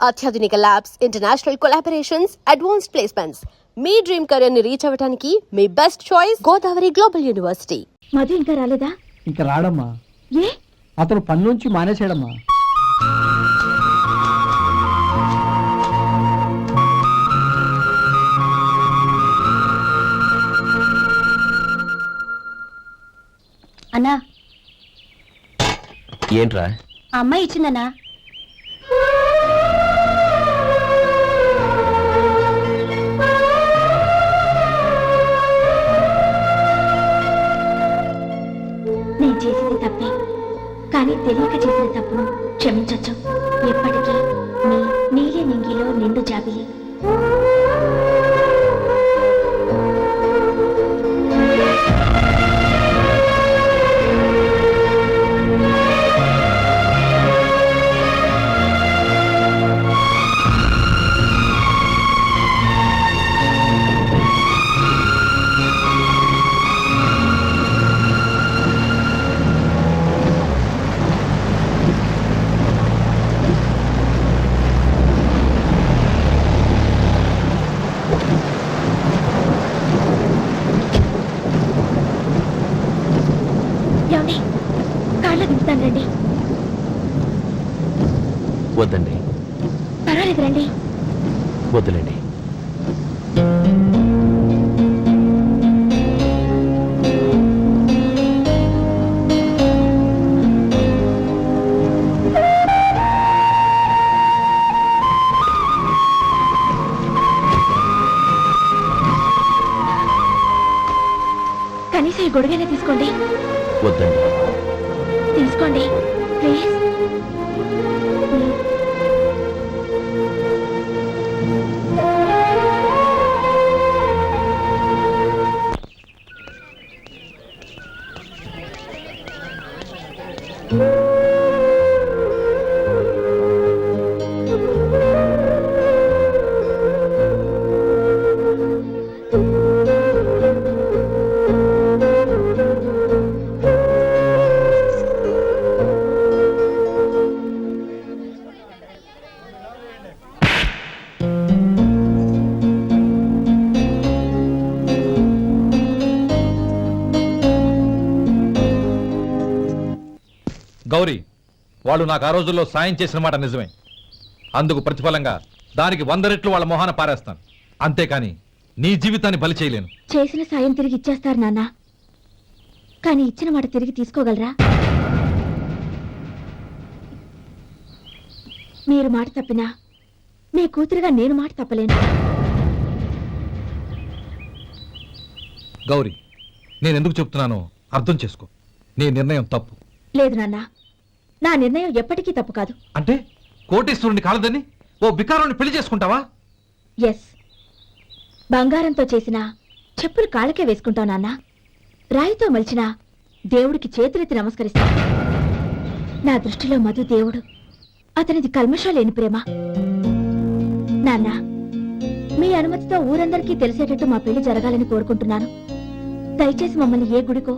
అత్యాధునిక labs, international collaborations, advanced placements. మీ dream career ని రీచ్ అవ్వడానికి మీ best choice Godavari global university. Madhu ఇంకా రాలేదా? ఇంకా రాడమ్మా. ఏ? అతను పని నుంచి మానేశాడమ్మా. అన్నా, ఏంట్రా? ఆ అమ్మాయి ఇచ్చిందన్నా. నేను చేసింది తప్పే, కానీ తెలియక చేసిన తప్పును క్షమించొచ్చు. ఎప్పటికీ నీ నీలి నింగిలో నిండు జాబిలి. కాళ్ళ దింపుతాను, రండి. వద్దండి. పర్వాలేదు, రండి. వద్దులేండి. కనీసం ఈ గొడుగైనా తీసుకోండి. వద్దండి. తీసుకోండి ప్లీజ్. గౌరీ, వాళ్ళు నాకు ఆ రోజుల్లో సాయం చేసిన మాట నిజమే. అందుకు ప్రతిఫలంగా దానికి 100 రెట్లు వాళ్ళ మొహాన పారేస్తాను. అంతేకాని నీ జీవితాన్ని బలి చేయలేను. చేసిన సాయం తిరిగి ఇచ్చేస్తారు నాన్న, కానీ ఇచ్చిన మాట తిరిగి తీసుకోగలరా? మీరు మాట తప్పినా నీ కూతురుగా నేను మాట తప్పలేను. గౌరీ, నేనెందుకు చెప్తున్నానో అర్థం చేసుకో. నీ నిర్ణయం తప్పు. లేదు నాన్న, నా నిర్ణయం ఎప్పటికీ తప్పు కాదు. అంటే కోటీశ్వరుని కాలదని ఓ బికారాన్ని పెళ్లి చేసుకుంటావా? ఎస్, బంగారంతో చేసిన చెప్పులు కాళ్ళకే వేసుకుంటావు నాన్న. రాయితో మలిచిన దేవుడికి చేతులెత్తి నమస్కరిస్తా. నా దృష్టిలో మధు దేవుడు, అతనిది కల్మషా లేని ప్రేమ. నాన్న, మీ అనుమతితో ఊరందరికీ తెలిసేటట్టు మా పెళ్లి జరగాలని కోరుకుంటున్నాను. దయచేసి మమ్మల్ని ఏ గుడికో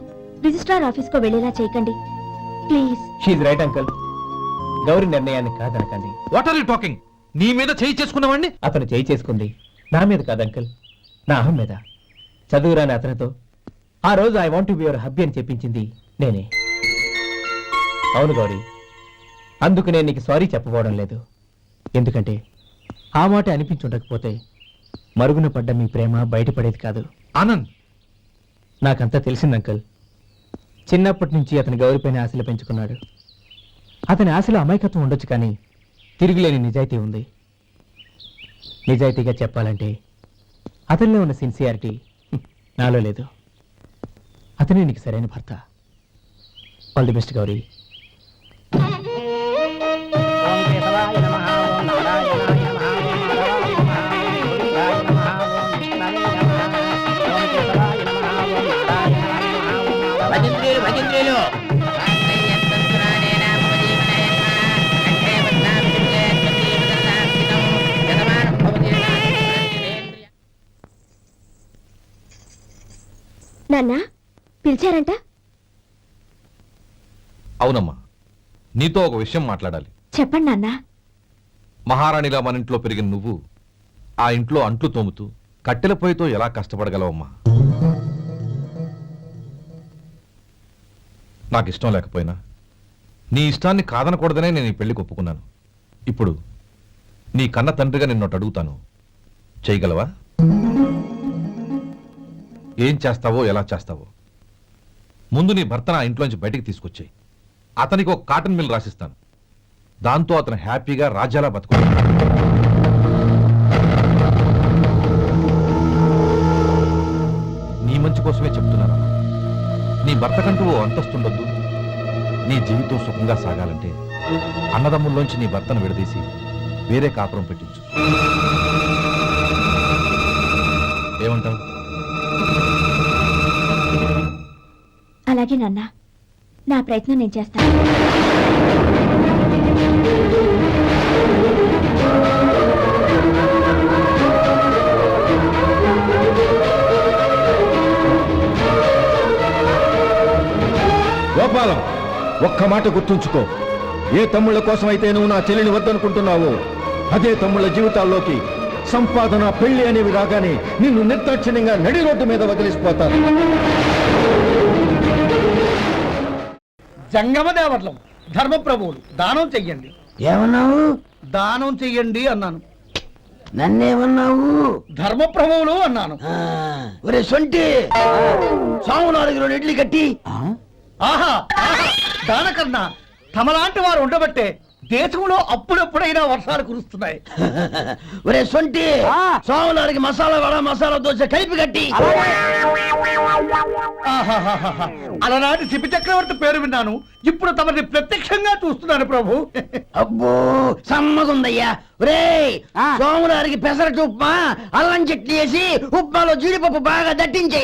రిజిస్ట్రార్ ఆఫీస్కో వెళ్లేలా చేయకండి ప్లీజ్. షీఈ్ రైట్ అంకుల్. గౌరీ నిర్ణయాన్ని కాదనకండి. What are you talking? నీ మీద చేయి చేసుకున్నవాడిని అతను చేయి చేసుకుంది నా మీద కాదు అంకుల్, నా అహం మీద. చదువురాని అతనితో ఆ రోజు I want to be your hubby అని చెప్పించింది నేనే. అవును గౌరీ, అందుకు నేను నీకు సారీ చెప్పబోవడం లేదు. ఎందుకంటే ఆ మాట అనిపించుండకపోతే మరుగున పడ్డ మీ ప్రేమ బయటపడేది కాదు. ఆనంద్, నాకంతా తెలిసింది అంకుల్. చిన్నప్పటి నుంచి అతని గౌరీపైన ఆశలు పెంచుకున్నాడు. అతని ఆశలో అమాయకత్వం ఉండొచ్చు, కానీ తిరుగులేని నిజాయితీ ఉంది. నిజాయితీగా చెప్పాలంటే అతనిలో ఉన్న సిన్సియారిటీ నాలో లేదు. అతనే నీకు సరైన భర్త. All the best Gauri. నాన్న పిలిచారంట? అవునమ్మా, నీతో ఒక విషయం మాట్లాడాలి. చెప్పండి నాన్న. మహారాణిలా మన ఇంట్లో పెరిగిన నువ్వు ఆ ఇంట్లో అంట్లు తోముతూ కట్టెల పొయ్యితో ఎలా కష్టపడగలవమ్మా? నాకు ఇష్టం లేకపోయినా నీ ఇష్టాన్ని కాదనకూడదనే నేను ఈ పెళ్లికి ఒప్పుకున్నాను. ఇప్పుడు నీ కన్న తండ్రిగా నిన్నొకటి అడుగుతాను, చేయగలవా? ఏం చేస్తావో ఎలా చేస్తావో ముందు నీ భర్తను ఆ ఇంట్లోంచి బయటికి తీసుకొచ్చాయి. అతనికి ఒక కాటన్ మిల్ రాసిస్తాను. దాంతో అతను హ్యాపీగా రాజ్యాలా బతుకుతాడు. నీ మంచి కోసమే చెప్తున్నాను. నీ భర్తకంటూ ఓ అంతస్తుండొద్దు. నీ జీవితం సుఖంగా సాగాలంటే అన్నదమ్ముల్లోంచి నీ భర్తను విడదీసి వేరే కాపురం పెట్టించు. ఏమంటావు? అలాగే నాన్న, నా ప్రయత్నం నేను చేస్తాను. గోపాలం, ఒక్క మాట గుర్తుంచుకో. ఏ తమ్ముళ్ళ కోసం అయితే నువ్వు నా చెల్లిని వద్దనుకుంటున్నావో అదే తమ్ముళ్ళ జీవితాల్లోకి సంపాదన, పెళ్లి అనేవి రాగానే నిన్ను నిర్దాక్షిణ్యంగా నడి రోడ్డు మీద వదిలిసిపోతారు. జంగమదేవర్లం, ధర్మప్రభువులు, దానం చెయ్యండి. ఏమన్నావు? దానం చెయ్యండి అన్నాను. నన్నేమన్నావు? ధర్మప్రభువులు అన్నాను. ఒరే సొంటి, సాము 4 ఇడ్లీ కట్టి. ఆహా ఆహా, దానకన్నా తమలాంటి వారు ఉండబట్టే దేశంలో అప్పుడెప్పుడైనా వర్షాలు కురుస్తున్నాయి. ఒరే సొంటి, సాము 4 మసాలా వడ, మసాలా దోశ కలిపి కట్టి. ఆహాహాహా, అలనాటి శిపి చక్రవర్తి పేరు విన్నాను, ఇప్పుడు తమని ప్రత్యక్షంగా చూస్తున్నాను ప్రభు. అబ్బో సమ్మగుందయ్యా. ఒరే సోము 4 పెసరట్టు ఉప్మా, అల్లం చట్నీ వేసి ఉప్మాలో జీడిపప్పు బాగా దట్టించే.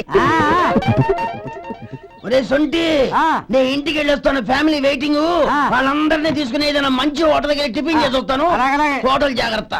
ఒరే సొంటి, నేను ఇంటికి వెళ్ళొస్తాను, ఫ్యామిలీ వెయిటింగ్. వాళ్ళందరినీ తీసుకుని ఏదైనా మంచి హోటల్కి వెళ్ళి టిఫిన్ చేసి వస్తాను. హోటల్ జాగ్రత్త.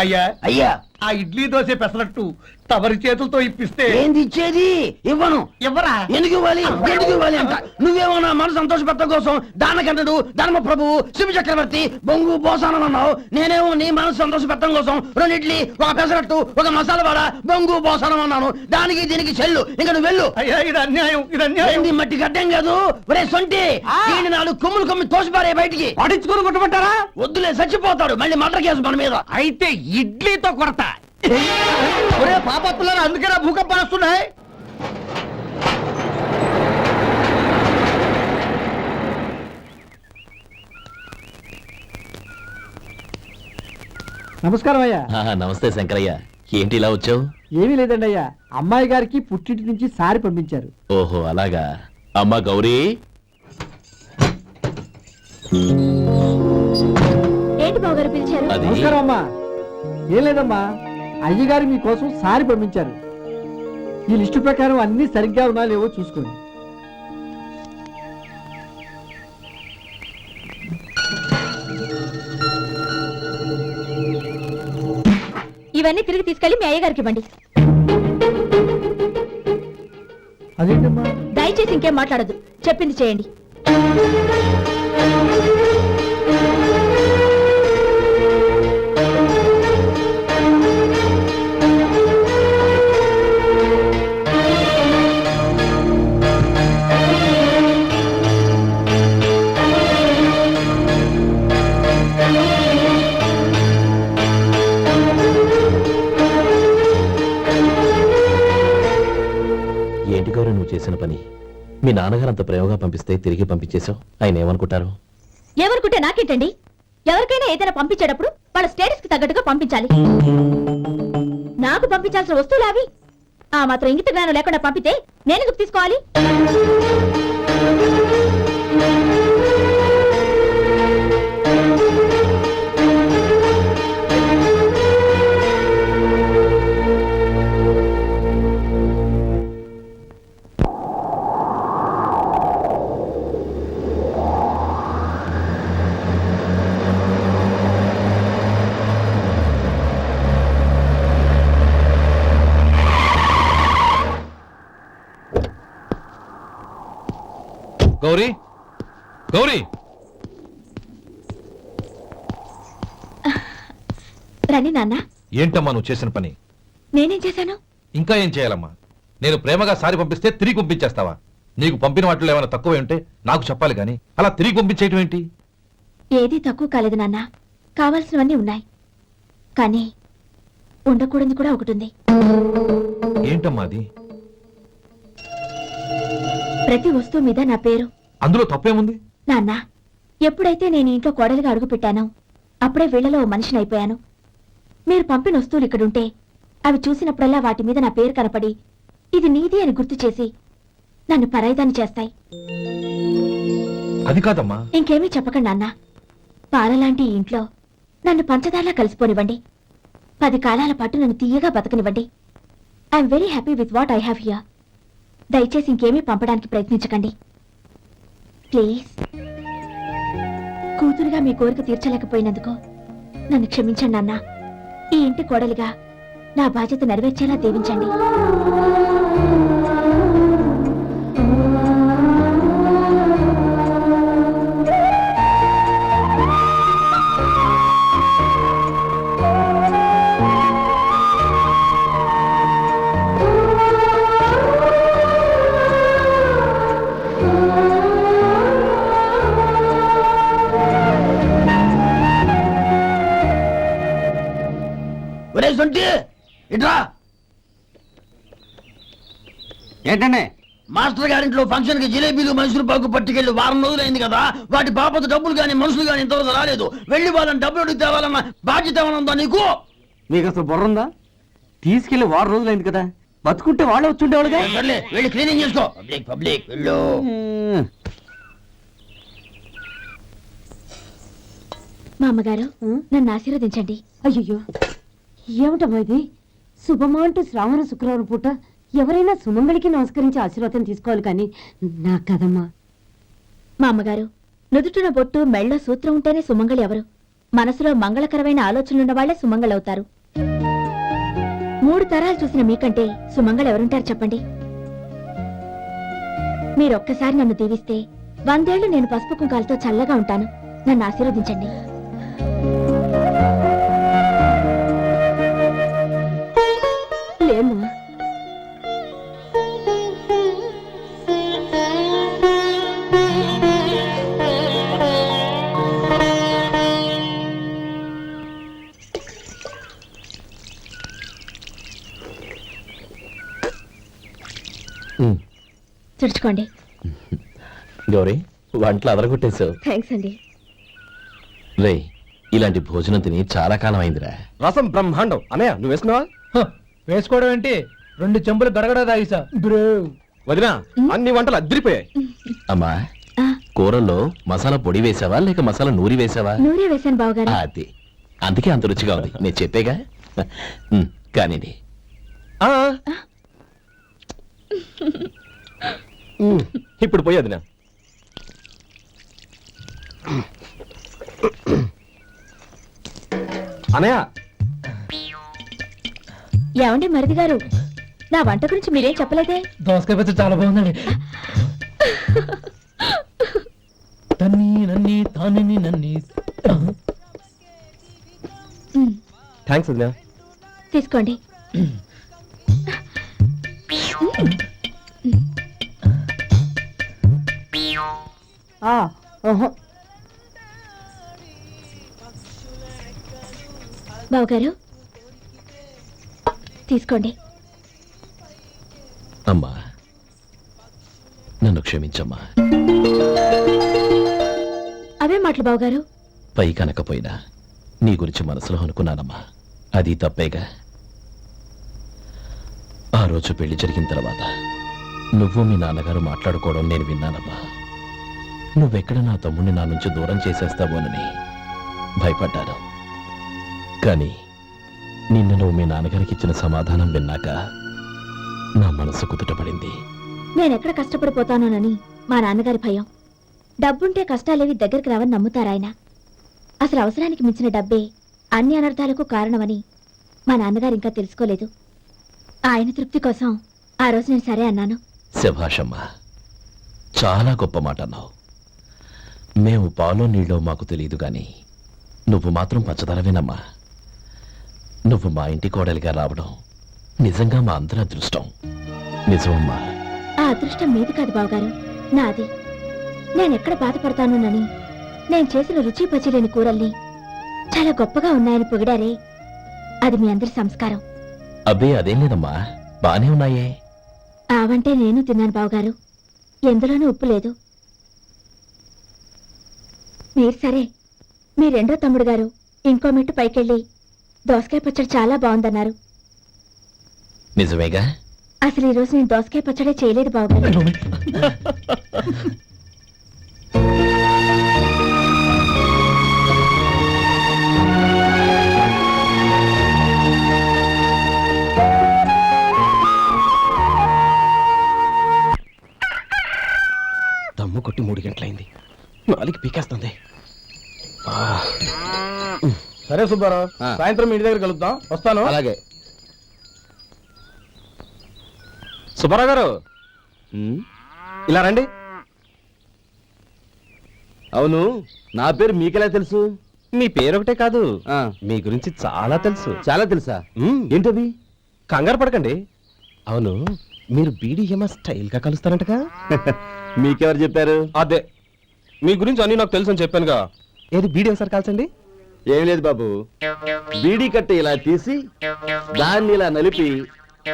అయ్యా అయ్యా, ఆ ఇడ్లీ దోశ పెసరట్టు తమరి చేతులతో ఇప్పిస్తే. ఏంది ఇచ్చేది? ఇవ్వను. ఎవరా? ఎందుకు ఇవ్వాలి? ఎందుకు ఇవ్వాలి అంట? నువ్వేమో నా మనసు సంతోషపెట్టడం కోసం దానకంటుడు, ధర్మ ప్రభువు, శివ చక్రవర్తి, బొంగు బోసానం అన్నావు. నేనేమో నీ మనసు సంతోషపెట్టడం కోసం 2 ఇడ్లీ, ఒక పెసరట్టు, ఒక మసాలా వడ, బొంగు బోసానం అన్నాను. దానికి దీనికి చెల్లు. ఇంకా నువ్వు వెళ్ళు. అయ్యా ఇది అన్యాయం, ఇది అన్యాయం. ఏంది మట్టి గడ్డం కాదు. ఒరే సొంటి, దీన్ని 4 కొమ్ములు కొమ్మి తోసిపారే బయటికి. పడించుకుని కొట్టమంటారా? వద్దులే, చచ్చిపోతాడు. మళ్ళీ మర్డర్ కేసు మన మీద. అయితే ఇడ్లీతో కొరత. ఒరే పాపత్తులారా, అందుకేనా భూకంపాలు వస్తున్నాయి? నమస్కారం అయ్యా. నమస్తే శంకరయ్య, ఏంటి ఇలా వచ్చావు? ఏమీ లేదండి అయ్యా, అమ్మాయి గారికి పుట్టింటి నుంచి సారి పంపించారు. ఓహో అలాగా. అమ్మా గౌరీ. ఏంటి బావగారు పిలిచారు? అది నమస్కారం అమ్మా. ఏం లేదమ్మా, అయ్యగారు మీకోసం సారి పంపించారు. ఈ లిస్టు ప్రకారం అన్ని సరిగ్గా ఉన్నా లేవో చూసుకోండి. ఇవన్నీ తిరిగి తీసుకెళ్లి మీ అయ్యగారికి ఇవ్వండి. అదేంటమ్మా? దయచేసి ఇంకేం మాట్లాడదు, చెప్పింది చేయండి. ఏంటి గౌరీ నువ్వు చేసిన పని? మీ నాన్నగారు అంత ప్రేమగా పంపిస్తే తిరిగి పంపించేశావు. ఆయన ఏమనుకుంటారు? ఎవరుకుంటే నాకేంటండి? ఎవరికైనా ఏదైనా పంపించేటప్పుడు వాళ్ళ స్టేటస్ కి తగ్గట్టుగా పంపించాలి. నాకు పంపించాల్సిన వస్తువులు అవి. ఆ మాత్రం ఇంగిత జ్ఞానం లేకుండా పంపితే నేనెందుకు తీసుకోవాలి? గౌరీ, గౌరీ, రండి నాన్న. ఏంటమ్మా నువ్వు చేసిన పని? నేనేం చేశాను? ఇంకా ఏం చేయాలమ్మా? నేను ప్రేమగా సారి పంపిస్తే తిరిగి పంపించేస్తావా? నీకు పంపిన వాటిలో ఏమైనా తక్కువ ఉంటే నాకు చెప్పాలి గాని అలా తిరిగి పంపించేయటం ఏంటి? ఏదీ తక్కువ కాలేదు నాన్న. కావాల్సినవన్నీ ఉన్నాయి, కానీ ఉండకూడదు కూడా ఒకటి ఉంది. ఏంటమ్మా అది? ప్రతి వస్తువు మీద నా పేరు. అందులో తప్పేముంది? నాన్న, ఎప్పుడైతే నేను ఇంట్లో కోడలిగా అడుగు పెట్టానో అప్పుడే వీళ్లలో ఓ మనిషిని అయిపోయాను. మీరు పంపిన వస్తువులు ఇక్కడుంటే అవి చూసినప్పుడల్లా వాటి మీద నా పేరు కనపడి ఇది నీది అని గుర్తు చేసి నన్ను పరాయిదాన్ని చేస్తాయి. అది కాదమ్మా. ఇంకేమీ చెప్పకండి నాన్న. పాలలాంటి ఈ ఇంట్లో నన్ను పంచదారలా కలిసిపోనివ్వండి. 10 కాలాల పాటు నన్ను తీయగా బతకనివ్వండి. I'm very happy with what I have here. దయచేసి ఇంకేమీ పంపడానికి ప్రయత్నించకండి ప్లీజ్. కూతురుగా మీ కోరిక తీర్చలేకపోయినందుకు నన్ను క్షమించండి నాన్న. ఈ ఇంటి కోడలిగా నా బాధ్యత నెరవేర్చేలా దీవించండి. ఒరే సొంటి, ఇట్రా. ఏంటండి? మాస్టర్ గారింట్లో ఫంక్షన్ కి జిలేబీలు మైసూరు పాకు పట్టుకెళ్ళి వారం రోజులైంది కదా. వాటి బాపత డబ్బులు గాని మనుషులు గాని ఇంతవరకు రాలేదు. వెళ్ళి వాళ్ళని డబ్బులు అడిగి తేవాలన్న బాధ్యత ఏమైనా ఉందా నీకు? మీకు అసలు బుర్ర ఉందా? తీసుకెళ్లి 6 రోజులైంది కదా, బతుకుంటే వాళ్ళే వచ్చుండేవాళ్ళుగా. సర్లే, వెళ్ళి క్లీనింగ్ చేసుకో. పబ్లిక్ వెళ్ళు. మా అమ్మగారు నన్ను ఆశీర్వదించండి. అయ్యో, ఏమిటమ్మా ఇది? శుభమా అంటూ శ్రావణ శుక్రవారం పూట ఎవరైనా సుమంగళికి నమస్కరించి ఆశీర్వాదం తీసుకోవాలి, కానీ నా కదమ్మా. మా అమ్మగారు, నుదుటిన బొట్టు మెళ్ళో సూత్రం ఉంటేనే సుమంగళి ఎవరు? మనసులో మంగళకరమైన ఆలోచనలున్న వాళ్లే సుమంగళవుతారు. 3 తరాలు చూసిన మీకంటే సుమంగళ ఎవరుంటారు చెప్పండి? మీరొక్కసారి నన్ను దీవిస్తే 100 ఏళ్లు నేను పసుపు కుంకాలతో చల్లగా ఉంటాను. నన్ను ఆశీర్వదించండి. లేమ్మా, తుడుచుకోండి. గౌరీ, వంటలు అదరగొట్టేశావు. థ్యాంక్స్ అండి. రే, ఇలాంటి భోజనం తిని చాలా కాలం అయిందిరా. రసం బ్రహ్మాండం. అనయ్య నువ్వు వేసుకున్నావా? వేసుకోవడం ఏంటి? 2 చెంబులు గడగడ తాగిసా. వదినా, అన్ని వంటలు అద్దరిపోయాయి. అమ్మా, ఆ, కూరల్లో మసాలా పొడి వేసావా లేక మసాలా నూరి వేసావా? నూరే వేశాను బావగారు. అది అందుకే అంత రుచిగా ఉంది. నేను చెప్పేగా. కానీ ఇప్పుడు పోయి వదినా. అనయ్య, ఏమండి మరిది గారు, నా వంట గురించి మీరేం చెప్పలేదే? దోసకాయ పచ్చడి చాలా బాగుందండి. తన్ని నన్ని తాని నన్ని. థ్యాంక్స్ వదినా. తీసుకోండి. ఓహో, బావగారు తీసుకోండి. అమ్మా, నన్ను క్షమించమ్మా. అవే మాటలు బావగారు. పై కనకపోయినా నీ గురించి మనసులో అనుకున్నానమ్మా. అది తప్పేగా. ఆ రోజు పెళ్లి జరిగిన తర్వాత నువ్వు మీ నాన్నగారు మాట్లాడుకోవడం నేను విన్నానమ్మా. నువ్వెక్కడ నా తమ్ముడిని నా నుంచి దూరం చేసేస్తావోనని భయపడ్డాను. కానీ నిన్న నువ్వు మీ నాన్నగారికి ఇచ్చిన సమాధానం విన్నాక నా మనసు కుదుటపడింది. నేనెక్కడ కష్టపడిపోతానోనని మా నాన్నగారి భయం. డబ్బుంటే కష్టాలేవి దగ్గరికి రావని నమ్ముతారాయన. అసలు అవసరానికి మించిన డబ్బే అన్ని అనర్థాలకు కారణమని మా నాన్నగారు ఇంకా తెలుసుకోలేదు. ఆయన తృప్తి కోసం ఆ రోజు నేను సరే అన్నాను. శభాషమ్మా, చాలా గొప్ప మాట అన్నావు. మేము పాలో నీళ్ళో మాకు తెలియదు గాని నువ్వు మాత్రం పచ్చదనవేనమ్మా. నువ్వు మా ఇంటి కోడలిగా రావడం నిజంగా మా అందరి అదృష్టం. నిజమమ్మా. ఆ అదృష్టం మీది కాదు బావగారు, నాది. నేనెక్కడ బాధపడతానోనని నేను చేసిన రుచి పచిలేని కూరల్ని చాలా గొప్పగా ఉన్నాయని పొగిడారే, అది మీ అందరి సంస్కారం. అబ్బే అదేం లేదమ్మా, బానే ఉన్నాయే. ఆవంటే నేను తిన్నాను బావగారు, ఎందులోనూ ఉప్పు లేదు. మీరు సరే, మీ రెండో తమ్ముడు గారు ఇంకో మెట్టు పైకెళ్ళి దోసకాయ పచ్చడి చాలా బాగుందన్నారు. నిజమేగా? అసలు ఈ రోజు నేను దోసకాయ పచ్చడే చేయలేదు బావగారు. దమ్ము కొట్టి 3 గంటలైంది, 4 పీకేస్తుంది. సరే సుబ్బారావు, సాయంత్రం ఇంటి దగ్గర కలుద్దాం. వస్తాను. అలాగే. సుబ్బారావు గారు ఇలా రండి. అవును, నా పేరు మీకెలా తెలుసు? మీ పేరు ఒకటే కాదు, మీ గురించి చాలా తెలుసు. చాలా తెలుసా? ఏంటది? కంగారు పడకండి. అవును, మీరు బీడీఎం స్టైల్ గా కలుస్తారంటగా? మీకెవరు చెప్పారు? అదే, మీ గురించి అన్ని నాకు తెలుసు అని చెప్పానుగా. ఏది బీడీ ఒకసారి కాల్చండి. ఏం లేదు బాబు, బీడీ కట్ట ఇలా తీసి దాన్ని ఇలా నలిపి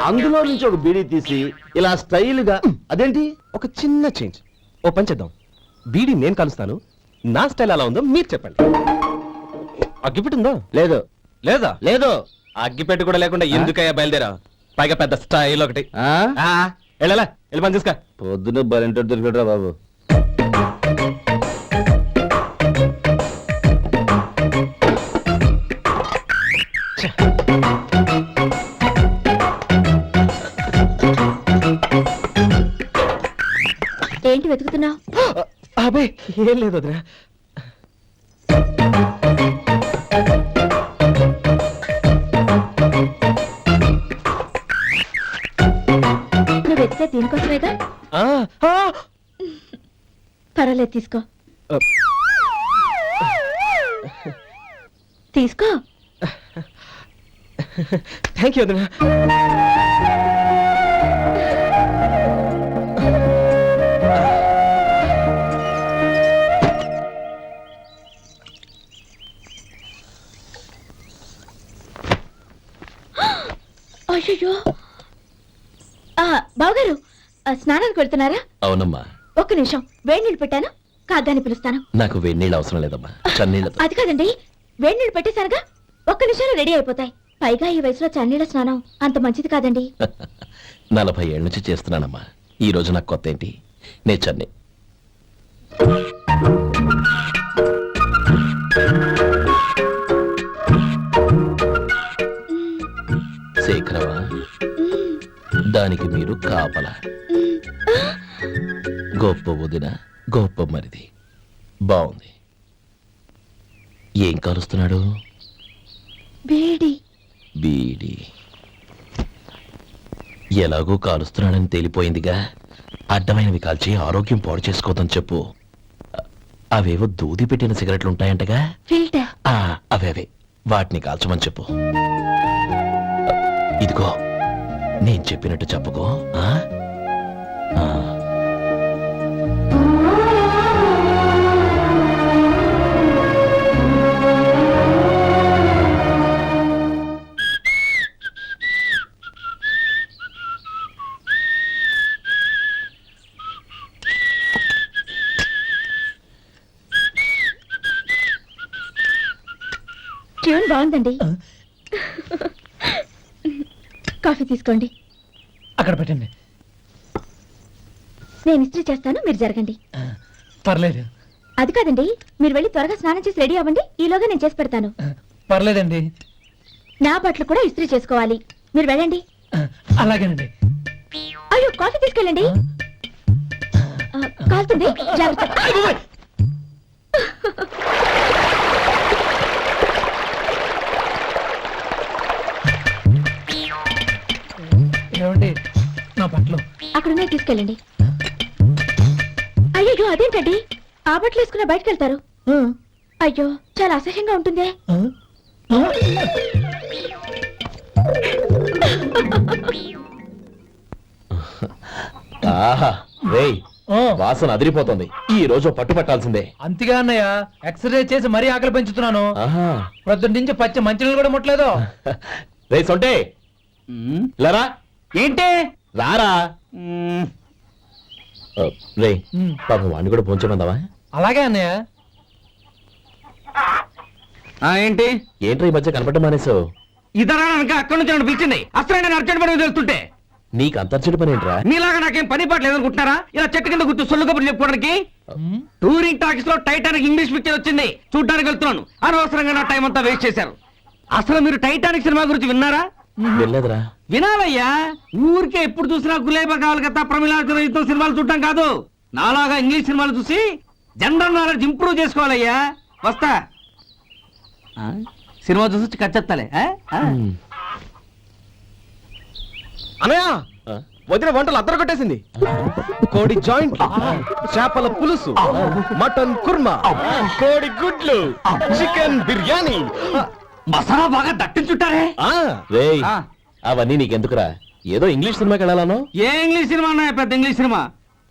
అందులో నుంచి ఒక బీడీ తీసి ఇలా స్టైల్గా. అదేంటి? ఒక చిన్న చేంజ్. ఓ పని చేద్దాం, బీడీ నేను కలుస్తాను, నా స్టైల్ ఎలా ఉందో మీరు చెప్పండి. అగ్గిపెట్టి ఉందా? లేదు. లేదా? లేదు. అగ్గిపెట్టి కూడా లేకుండా ఎందుకయ్యా బయలుదేరా? పైగా పెద్ద స్టైల్ ఒకటి. వెళ్ళాలా, వెళ్ళి పని చూసుకో. పొద్దున బలింటర్ దొరికడరా బాబు. ఏంటి వెతుకుతున్నావు? అబే ఏం లేదు వదినా. నువ్వు వెతికే దీనికోసమేగా. పర్వాలేదు, తీసుకో. తీసుకో. థ్యాంక్ యూ వదినా. అయ్యో, బావగారు స్నానానికి వెళ్తున్నారా? అవునమ్మా. ఒక్క నిమిషం, వేడి నీళ్ళు పెట్టాను, కాగ్గాని పిలుస్తాను. నాకు వేడి నీళ్ళు అవసరం లేదమ్మా, చన్నీళ్ళతో. అది కాదండి, వేడి నీళ్ళు పెట్టేశానుగా, ఒక్క నిమిషంలో రెడీ అయిపోతాయి. పైగా ఈ వయసులో చన్నీళ్ళ స్నానం అంత మంచిది కాదండి. 40 ఏళ్ళ నుంచి చేస్తున్నానమ్మా, ఈ రోజు నాకు కొత్త ఏంటి? నే చన్నీ. శేఖరవా, దానికి మీరు కాపలా. గొప్ప వదిన, గొప్ప మరిది. బాగుంది. ఏం కాలుస్తున్నాడు? వేడి. బీడి. ఎలాగో కాలుస్తున్నాడని తేలిపోయిందిగా, అడ్డమైనవి కాల్చి ఆరోగ్యం పాడు చేసుకోవద్దని చెప్పు. అవేవో దూది పెట్టిన సిగరెట్లు ఉంటాయంటగా, ఫిల్టర్. అవే వాటిని కాల్చమని చెప్పు. ఇదిగో నేను చెప్పినట్టు చెప్పుకో. ట్యూన్ బాగుందండి. కాఫీ తీసుకోండి. అక్కడ పెట్టండి. నేను ఇస్త్రీ చేస్తాను, మీరు జరగండి. పర్లేదు. అది కాదండి, మీరు వెళ్ళి త్వరగా స్నానం చేసి రెడీ అవ్వండి, ఈలోగా నేను చేసి పెడతాను. పర్లేదండి. నా బట్టలు కూడా ఇస్త్రీ చేసుకోవాలి, మీరు వెళ్ళండి. అలాగేనండి. అయ్యో, కాఫీ తీసుకెళ్ళండి. కాలుతుంది, జాగ్రత్త. ఏమండి, నా బట్టలు అక్కడున్నాయి, తీసుకెళ్ళండి. అయ్యో, అదేంటండి, ఆ బట్టలు వేసుకున్న బయటకు వెళ్తారు? అయ్యో, చాలా అసహ్యంగా ఉంటుందే. ఆహా రేయ్ వాసన అదిరిపోతుంది ఈ రోజు పట్టుపట్టాల్సిందే. అంతగా అన్నయ్య ఎక్సర్సైజ్ చేసి మరీ ఆకలి పెంచుతున్నాను. ఆహా ప్రొద్దున నుంచి పచ్చ మంచినీళ్ళు కూడా ముట్టలేదు. రే సొంటే లరా ఏంటి రారా. రే ఉమ్. పాపం వాడిని కూడా పోంచమందావా? అలాగే అన్నయ్య. ఏంటి ఏంట్రా ఈ మధ్య కనపడడం మానేసావు? ఇతరా అక్కడి నుంచి నన్ను పిలిచింది అసలు నేను అర్జెంట్ పని తెలుస్తుంటే నీకు అంతర్చడి పని ఏంట్రా? మీలాగా నాకేం పని పాట లేదనుకుంటున్నారా? ఇలా చెట్టు కింద గుర్తు సొల్లు కబుర్లు చెప్పుకోవడానికి. టూరింగ్ టాకీస్ లో టైటానిక్ ఇంగ్లీష్ పిక్చర్ వచ్చింది, చూడడానికి వెళ్తున్నాను. అనవసరంగా నా టైం అంతా వేస్ట్ చేశారు. అసలు మీరు టైటానిక్ సినిమా గురించి విన్నారా? వెళ్ళలేదురా. వినాలయ్యా, ఊరికే ఎప్పుడు చూసినా గులేబా కావాలి కదా ప్రమిళాయుధ సినిమాలు చూడటం కాదు. నాలాగా ఇంగ్లీష్ సినిమాలు చూసి జనరల్ నాలెడ్జ్ ఇంప్రూవ్ చేసుకోవాలయ్యా. వస్తా. సినిమా చూసి కచ్చెత్తాలే. అనయ్య ఆ? వదిన వంటలు అద్దరు కొట్టేసింది. కోడి జాయింట్, చేపల పులుసు, మటన్ కుర్మా, కోడి గుడ్లు, చికెన్ బిర్యానీ. మసాలా బాగా దట్టించుంటారే. రేయ్ ఆ. అవన్నీ నీకెందుకురా? ఏదో ఇంగ్లీష్ సినిమాకి వెళ్ళాలను. ఏ ఇంగ్లీష్ సినిమా అన్నా పెద్ద ఇంగ్లీష్ సినిమా.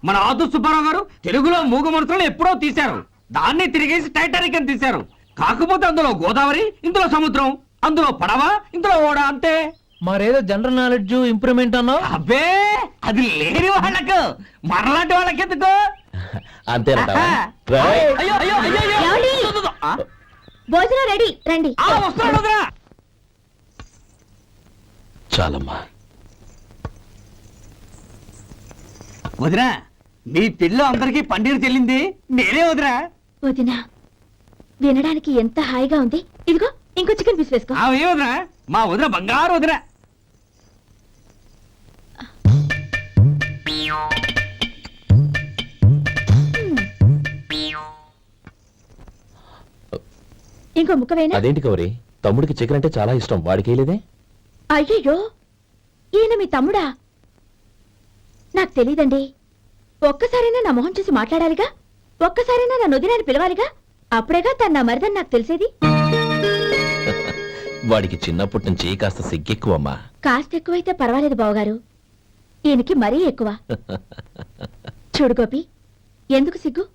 మన ఆదు సుబ్బారావు గారు తెలుగులో మూగ మనుషులను ఎప్పుడో తీశారు. దాన్ని తిరిగేసి టైటానిక్ అని తీశారు. కాకపోతే అందులో గోదావరి, ఇందులో సముద్రం, అందులో పడవ, ఇందులో ఓడ, అంతే. మరేదో జనరల్ నాలెడ్జ్ ఇంప్రూవ్మెంట్ అన్నావు. అబ్బే అది లేని వాళ్ళకు, మనలాంటి వాళ్ళకి ఎందుకు? అంతేనంటావా? ఆహా. రేయ్. అయ్యో అయ్యో అయ్యో అయ్యో. ఏమండి? భోజనం రెడీ, రండి. వస్తున్నాడు వదినా. చాలమ్మా. వదినా, మీ పిల్ల అందరికీ పన్నీరు చెల్లింది నేనే వదినా. వదినా, వినడానికి ఎంత హాయిగా ఉంది. ఇదిగో ఇంకో చికెన్ పీస్ వేసుకో. ఏ వదినా, మా వదిన బంగారు వదినా. ఇంకో ముక్క వేనా? అదేంటి కౌరి, తమ్ముడికి చికెన్ అంటే చాలా ఇష్టం, వాడికి వేయలేదే? అయ్యయ్యో, ఈయన మీ తమ్ముడా? నాకు తెలీదండి. ఒక్కసారైనా నా మొహం చూసి మాట్లాడాలిగా, ఒక్కసారైనా నా నొదినాన్ని పిలవాలిగా, అప్పుడేగా తన నా మరిదని నాకు తెలిసేది. వాడికి చిన్నప్పటి నుంచి కాస్త సిగ్గెక్కువమ్మా. కాస్త ఎక్కువైతే పర్వాలేదు బావగారు, ఈయనకి మరీ ఎక్కువ. చూడు గోపి, ఎందుకు సిగ్గు?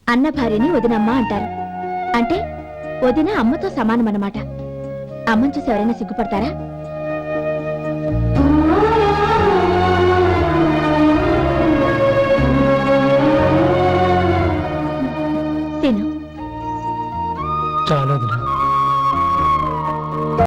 అన్న భార్యని వదినమ్మ అంటారు. అంటే వదిన అమ్మతో సమానం అన్నమాట. అమ్మని చూసి ఎవరైనా సిగ్గుపడతారా?